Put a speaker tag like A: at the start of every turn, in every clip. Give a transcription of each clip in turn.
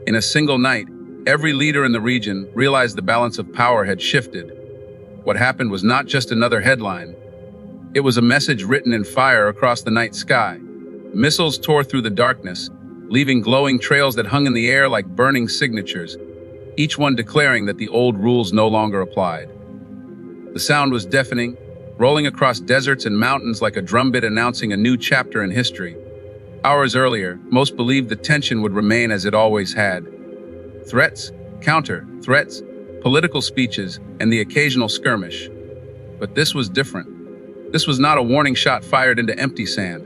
A: In a single night, every leader in the region realized the balance of power had shifted. What happened was not just another headline. It was a message written in fire across the night sky. Missiles tore through the darkness, leaving glowing trails that hung in the air like burning signatures, each one declaring that the old rules no longer applied. The sound was deafening, rolling across deserts and mountains like a drumbeat announcing a new chapter in history. Hours earlier, most believed the tension would remain as it always had. Threats, counter-threats, political speeches, and the occasional skirmish. But this was different. This was not a warning shot fired into empty sand.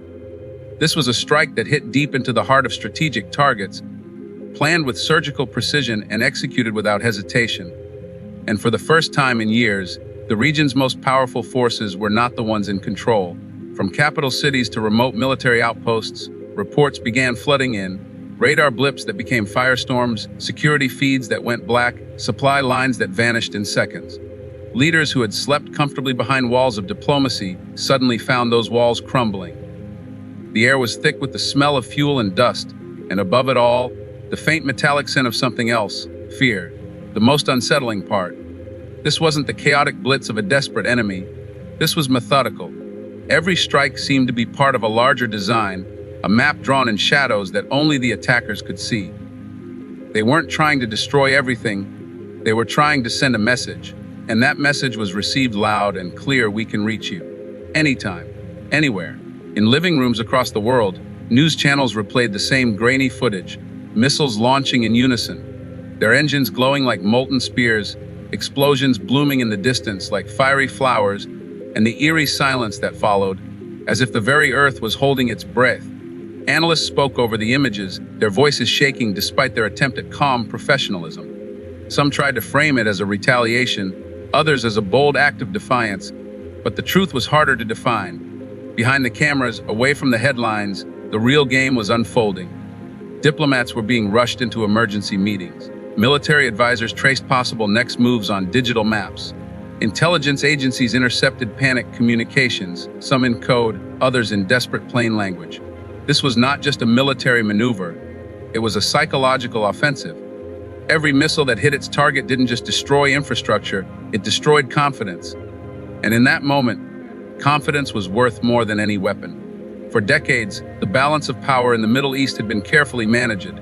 A: This was a strike that hit deep into the heart of strategic targets, planned with surgical precision and executed without hesitation. And for the first time in years, the region's most powerful forces were not the ones in control. From capital cities to remote military outposts, reports began flooding in, radar blips that became firestorms, security feeds that went black, supply lines that vanished in seconds. Leaders who had slept comfortably behind walls of diplomacy suddenly found those walls crumbling. The air was thick with the smell of fuel and dust, and above it all, the faint metallic scent of something else, fear, the most unsettling part. This wasn't the chaotic blitz of a desperate enemy. This was methodical. Every strike seemed to be part of a larger design, a map drawn in shadows that only the attackers could see. They weren't trying to destroy everything, they were trying to send a message, and that message was received loud and clear: we can reach you. Anytime, anywhere. In living rooms across the world, news channels replayed the same grainy footage, missiles launching in unison, their engines glowing like molten spears, explosions blooming in the distance like fiery flowers, and the eerie silence that followed, as if the very earth was holding its breath. Analysts spoke over the images, their voices shaking despite their attempt at calm professionalism. Some tried to frame it as a retaliation, others as a bold act of defiance, but the truth was harder to define. Behind the cameras, away from the headlines, the real game was unfolding. Diplomats were being rushed into emergency meetings. Military advisors traced possible next moves on digital maps. Intelligence agencies intercepted panic communications, some in code, others in desperate plain language. This was not just a military maneuver, it was a psychological offensive. Every missile that hit its target didn't just destroy infrastructure, it destroyed confidence. And in that moment, confidence was worth more than any weapon. For decades, the balance of power in the Middle East had been carefully managed.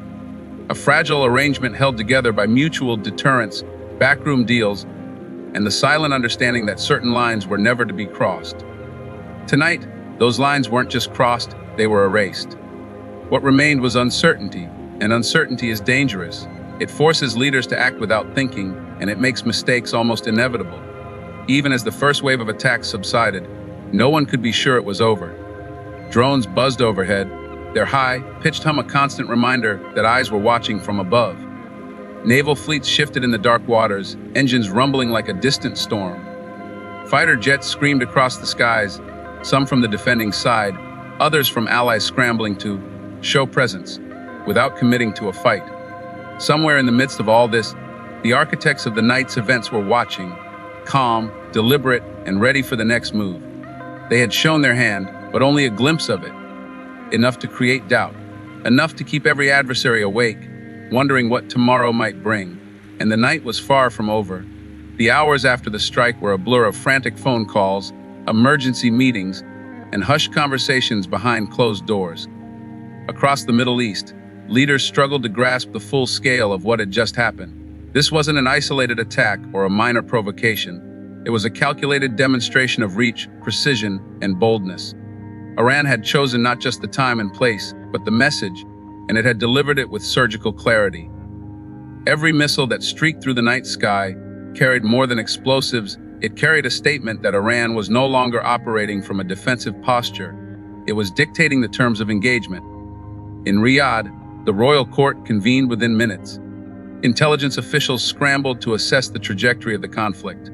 A: A fragile arrangement held together by mutual deterrence, backroom deals, and the silent understanding that certain lines were never to be crossed. Tonight, those lines weren't just crossed, they were erased. What remained was uncertainty, and uncertainty is dangerous. It forces leaders to act without thinking, and it makes mistakes almost inevitable. Even as the first wave of attacks subsided, no one could be sure it was over. Drones buzzed overhead, their high-pitched hum a constant reminder that eyes were watching from above. Naval fleets shifted in the dark waters, engines rumbling like a distant storm. Fighter jets screamed across the skies, some from the defending side, others from allies scrambling to show presence, without committing to a fight. Somewhere in the midst of all this, the architects of the night's events were watching, calm, deliberate, and ready for the next move. They had shown their hand, but only a glimpse of it. Enough to create doubt, enough to keep every adversary awake, wondering what tomorrow might bring. And the night was far from over. The hours after the strike were a blur of frantic phone calls, emergency meetings, and hushed conversations behind closed doors. Across the Middle East, leaders struggled to grasp the full scale of what had just happened. This wasn't an isolated attack or a minor provocation. It was a calculated demonstration of reach, precision, and boldness. Iran had chosen not just the time and place, but the message, and it had delivered it with surgical clarity. Every missile that streaked through the night sky carried more than explosives. It carried a statement that Iran was no longer operating from a defensive posture. It was dictating the terms of engagement. In Riyadh, the royal court convened within minutes. Intelligence officials scrambled to assess the trajectory of the conflict.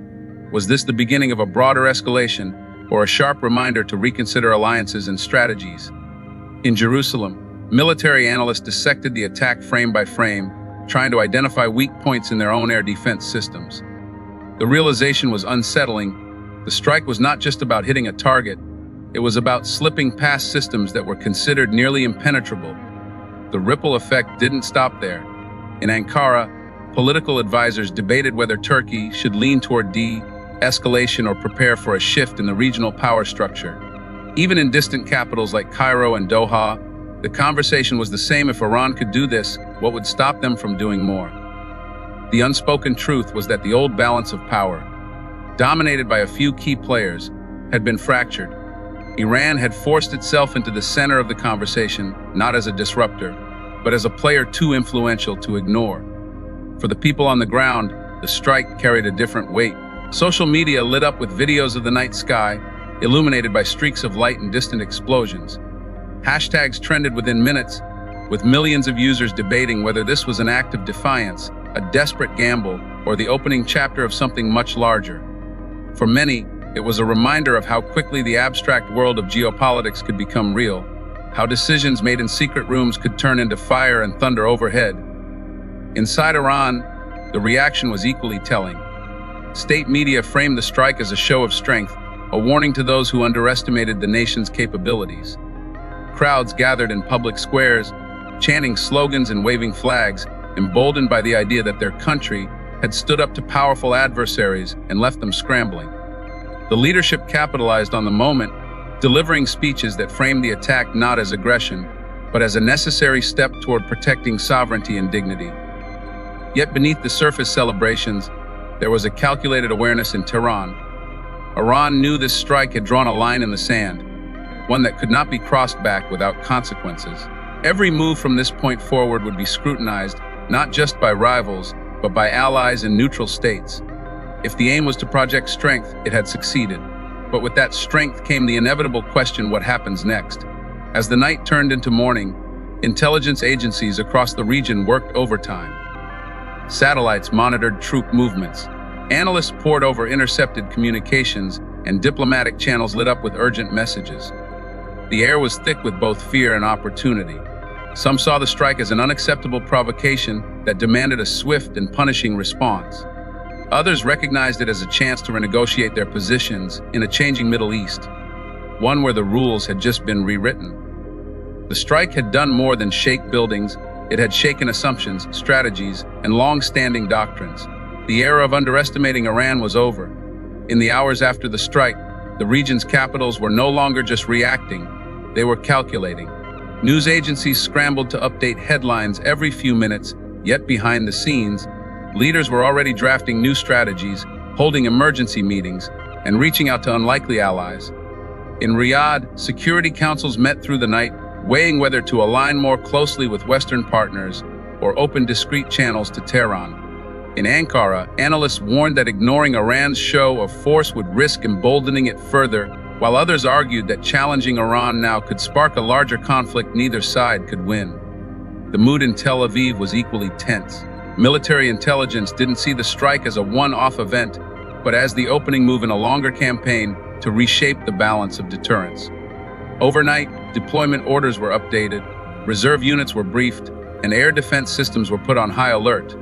A: Was this the beginning of a broader escalation, or a sharp reminder to reconsider alliances and strategies? In Jerusalem, military analysts dissected the attack frame by frame, trying to identify weak points in their own air defense systems. The realization was unsettling. The strike was not just about hitting a target, it was about slipping past systems that were considered nearly impenetrable. The ripple effect didn't stop there. In Ankara, political advisors debated whether Turkey should lean toward de-escalation or prepare for a shift in the regional power structure. Even in distant capitals like Cairo and Doha, the conversation was the same: if Iran could do this, what would stop them from doing more? The unspoken truth was that the old balance of power, dominated by a few key players, had been fractured. Iran had forced itself into the center of the conversation, not as a disruptor, but as a player too influential to ignore. For the people on the ground, the strike carried a different weight. Social media lit up with videos of the night sky, illuminated by streaks of light and distant explosions. Hashtags trended within minutes, with millions of users debating whether this was an act of defiance, a desperate gamble, or the opening chapter of something much larger. For many, it was a reminder of how quickly the abstract world of geopolitics could become real, how decisions made in secret rooms could turn into fire and thunder overhead. Inside Iran, the reaction was equally telling. State media framed the strike as a show of strength, a warning to those who underestimated the nation's capabilities. Crowds gathered in public squares, chanting slogans and waving flags, emboldened by the idea that their country had stood up to powerful adversaries and left them scrambling. The leadership capitalized on the moment, delivering speeches that framed the attack not as aggression, but as a necessary step toward protecting sovereignty and dignity. Yet beneath the surface celebrations, there was a calculated awareness in Tehran. Iran knew this strike had drawn a line in the sand, one that could not be crossed back without consequences. Every move from this point forward would be scrutinized, not just by rivals, but by allies and neutral states. If the aim was to project strength, it had succeeded. But with that strength came the inevitable question: what happens next? As the night turned into morning, intelligence agencies across the region worked overtime. Satellites monitored troop movements. Analysts pored over intercepted communications, and diplomatic channels lit up with urgent messages. The air was thick with both fear and opportunity. Some saw the strike as an unacceptable provocation that demanded a swift and punishing response. Others recognized it as a chance to renegotiate their positions in a changing Middle East, one where the rules had just been rewritten. The strike had done more than shake buildings. It had shaken assumptions, strategies, and long-standing doctrines. The era of underestimating Iran was over. In the hours after the strike, the region's capitals were no longer just reacting, they were calculating. News agencies scrambled to update headlines every few minutes, yet behind the scenes, leaders were already drafting new strategies, holding emergency meetings, and reaching out to unlikely allies. In Riyadh, security councils met through the night, weighing whether to align more closely with Western partners or open discreet channels to Tehran. In Ankara, analysts warned that ignoring Iran's show of force would risk emboldening it further, while others argued that challenging Iran now could spark a larger conflict neither side could win. The mood in Tel Aviv was equally tense. Military intelligence didn't see the strike as a one-off event, but as the opening move in a longer campaign to reshape the balance of deterrence. Overnight, deployment orders were updated, reserve units were briefed, and air defense systems were put on high alert.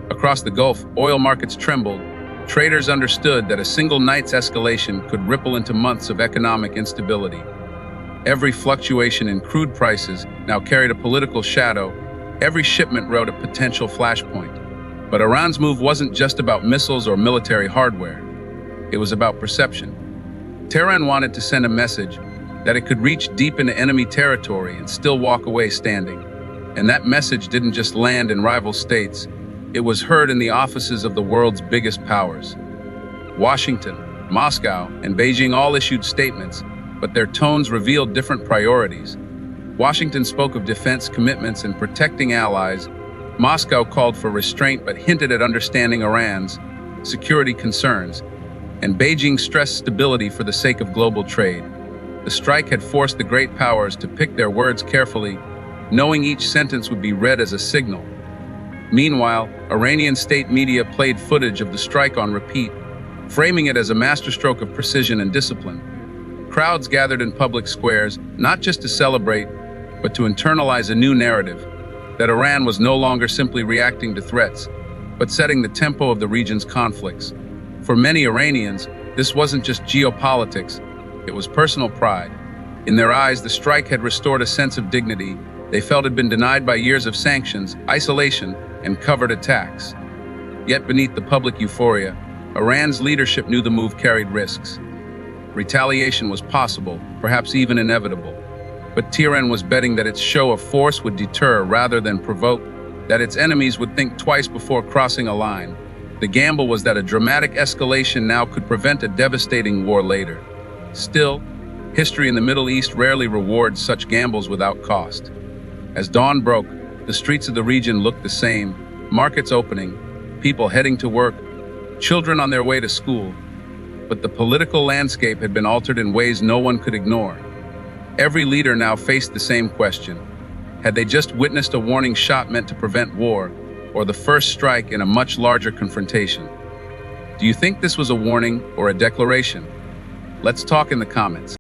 A: Across the Gulf, oil markets trembled. Traders understood that a single night's escalation could ripple into months of economic instability. Every fluctuation in crude prices now carried a political shadow. Every shipment rode a potential flashpoint. But Iran's move wasn't just about missiles or military hardware. It was about perception. Tehran wanted to send a message that it could reach deep into enemy territory and still walk away standing. And that message didn't just land in rival states. It was heard in the offices of the world's biggest powers. Washington, Moscow, and Beijing all issued statements, but their tones revealed different priorities. Washington spoke of defense commitments and protecting allies. Moscow called for restraint but hinted at understanding Iran's security concerns. And Beijing stressed stability for the sake of global trade. The strike had forced the great powers to pick their words carefully, knowing each sentence would be read as a signal. Meanwhile, Iranian state media played footage of the strike on repeat, framing it as a masterstroke of precision and discipline. Crowds gathered in public squares, not just to celebrate, but to internalize a new narrative, that Iran was no longer simply reacting to threats, but setting the tempo of the region's conflicts. For many Iranians, this wasn't just geopolitics, it was personal pride. In their eyes, the strike had restored a sense of dignity, they felt had been denied by years of sanctions, isolation, and covert attacks. Yet beneath the public euphoria, Iran's leadership knew the move carried risks. Retaliation was possible, perhaps even inevitable. But Tehran was betting that its show of force would deter rather than provoke, that its enemies would think twice before crossing a line. The gamble was that a dramatic escalation now could prevent a devastating war later. Still, history in the Middle East rarely rewards such gambles without cost. As dawn broke, the streets of the region looked the same, markets opening, people heading to work, children on their way to school. But the political landscape had been altered in ways no one could ignore. Every leader now faced the same question. Had they just witnessed a warning shot meant to prevent war, or the first strike in a much larger confrontation? Do you think this was a warning or a declaration? Let's talk in the comments.